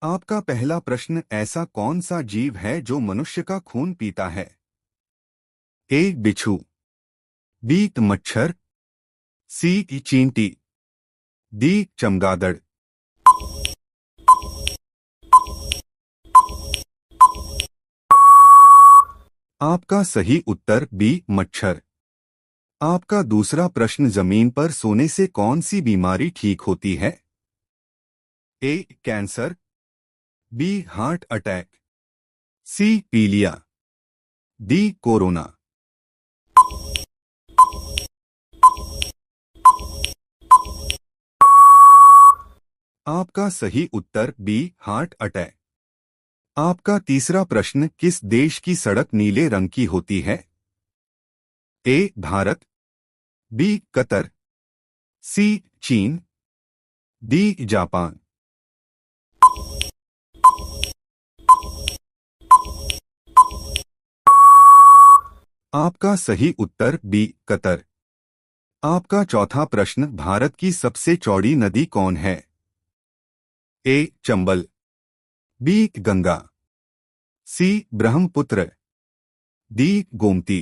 आपका पहला प्रश्न, ऐसा कौन सा जीव है जो मनुष्य का खून पीता है? ए बिच्छू, बी मच्छर, सी चींटी, डी चमगादड़। आपका सही उत्तर बी मच्छर। आपका दूसरा प्रश्न, जमीन पर सोने से कौन सी बीमारी ठीक होती है? ए कैंसर, बी हार्ट अटैक, सी पीलिया, डी कोरोना। आपका सही उत्तर बी हार्ट अटैक। आपका तीसरा प्रश्न, किस देश की सड़क नीले रंग की होती है? ए भारत, बी कतर, सी चीन, डी जापान। आपका सही उत्तर बी कतर। आपका चौथा प्रश्न, भारत की सबसे चौड़ी नदी कौन है? ए चंबल, बी गंगा, सी ब्रह्मपुत्र, डी गोमती।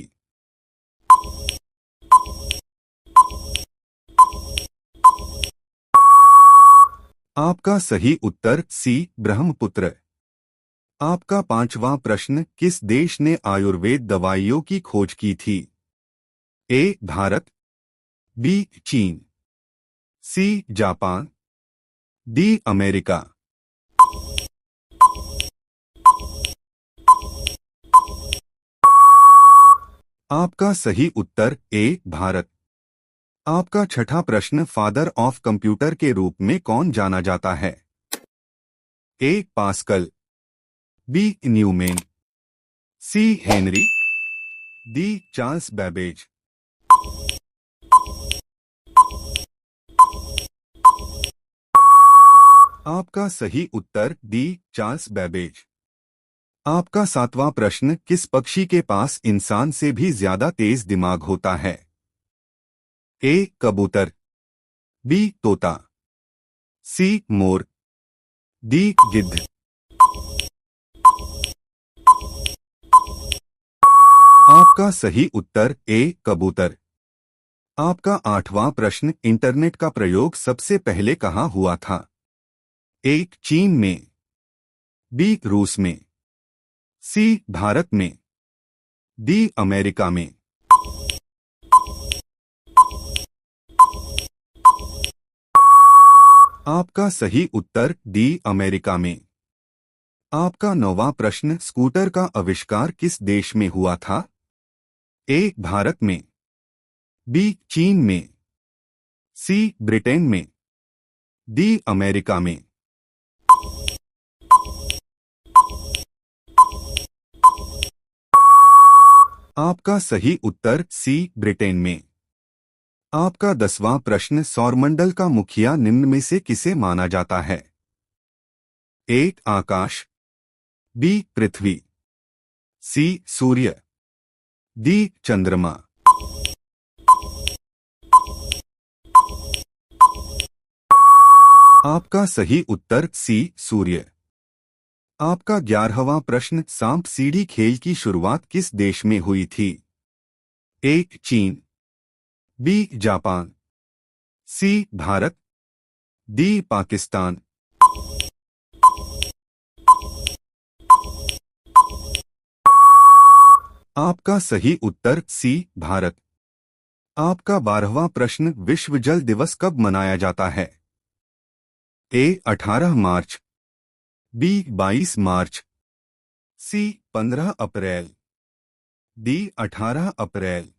आपका सही उत्तर सी ब्रह्मपुत्र। आपका पांचवा प्रश्न, किस देश ने आयुर्वेद दवाइयों की खोज की थी? ए भारत, बी चीन, सी जापान, डी अमेरिका। आपका सही उत्तर ए भारत। आपका छठा प्रश्न, फादर ऑफ कंप्यूटर के रूप में कौन जाना जाता है? ए पास्कल, बी न्यूमेन, सी हेनरी, डी चार्ल्स बैबेज। आपका सही उत्तर डी चार्ल्स बैबेज। आपका सातवां प्रश्न, किस पक्षी के पास इंसान से भी ज्यादा तेज दिमाग होता है? ए कबूतर, बी तोता, सी मोर, डी गिद्ध। आपका सही उत्तर ए कबूतर। आपका आठवां प्रश्न, इंटरनेट का प्रयोग सबसे पहले कहाँ हुआ था? ए चीन में, बी रूस में, सी भारत में, डी अमेरिका में। आपका सही उत्तर डी अमेरिका में। आपका नौवां प्रश्न, स्कूटर का आविष्कार किस देश में हुआ था? ए भारत में, बी चीन में, सी ब्रिटेन में, डी अमेरिका में। आपका सही उत्तर सी ब्रिटेन में। आपका 10वां प्रश्न, सौरमंडल का मुखिया निम्न में से किसे माना जाता है? ए आकाश, बी पृथ्वी, सी सूर्य, डी चंद्रमा। आपका सही उत्तर सी सूर्य। आपका 11वां प्रश्न, सांप सीढ़ी खेल की शुरुआत किस देश में हुई थी? ए चीन, बी जापान, सी भारत, डी पाकिस्तान। आपका सही उत्तर सी भारत। आपका 12वां प्रश्न, विश्व जल दिवस कब मनाया जाता है? ए 18 मार्च, बी 22 मार्च, सी 15 अप्रैल, डी 18 अप्रैल।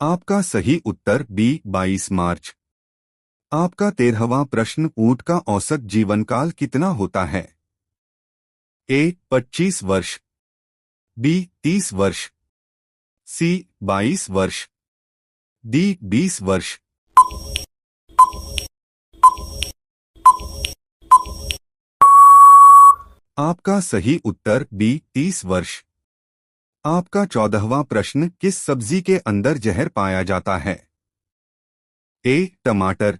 आपका सही उत्तर बी 22 मार्च। आपका 13वां प्रश्न, ऊंट का औसत जीवनकाल कितना होता है? ए 25 वर्ष, बी 30 वर्ष, सी 22 वर्ष, डी 20 वर्ष। आपका सही उत्तर बी 30 वर्ष। आपका 14वां प्रश्न, किस सब्जी के अंदर जहर पाया जाता है? ए टमाटर,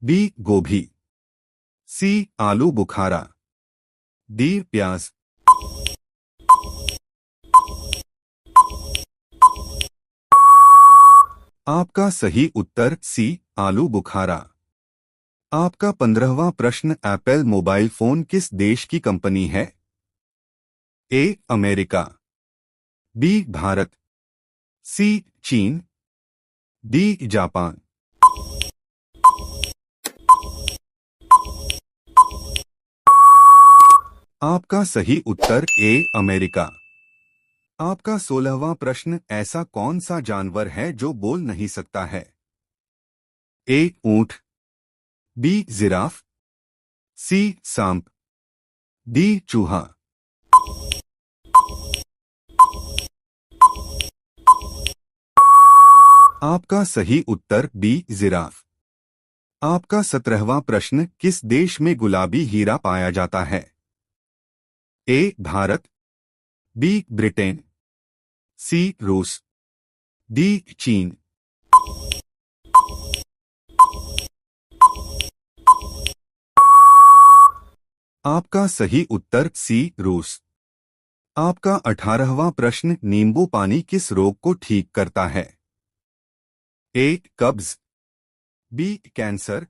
बी गोभी, सी आलू बुखारा, डी प्याज। आपका सही उत्तर सी आलू बुखारा। आपका 15वां प्रश्न, एप्पल मोबाइल फोन किस देश की कंपनी है? ए अमेरिका, बी भारत, सी चीन, डी जापान। आपका सही उत्तर ए अमेरिका। आपका 16वां प्रश्न, ऐसा कौन सा जानवर है जो बोल नहीं सकता है? ए ऊंट, बी जिराफ, सी सांप, डी चूहा। आपका सही उत्तर बी जिराफ। आपका 17वां प्रश्न, किस देश में गुलाबी हीरा पाया जाता है? ए भारत, बी ब्रिटेन, सी रूस, डी चीन। आपका सही उत्तर सी रूस। आपका 18वां प्रश्न, नींबू पानी किस रोग को ठीक करता है? ए कब्ज, बी कैंसर,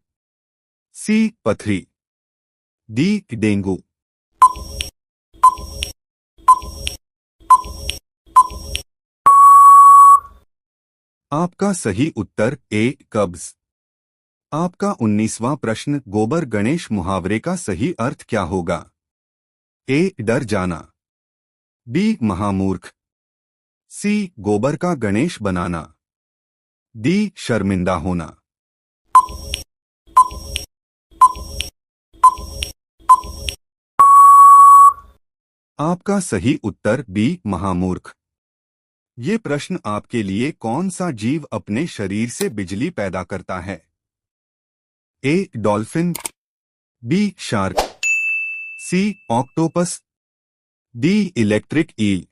सी पथरी, डी डेंगू। आपका सही उत्तर ए कब्ज। आपका 19वां प्रश्न, गोबर गणेश मुहावरे का सही अर्थ क्या होगा? ए डर जाना, बी महामूर्ख, सी गोबर का गणेश बनाना, डी शर्मिंदा होना। आपका सही उत्तर बी महामूर्ख। ये प्रश्न आपके लिए, कौन सा जीव अपने शरीर से बिजली पैदा करता है? ए डॉल्फिन, बी शार्क, सी ऑक्टोपस, डी इलेक्ट्रिक ईल।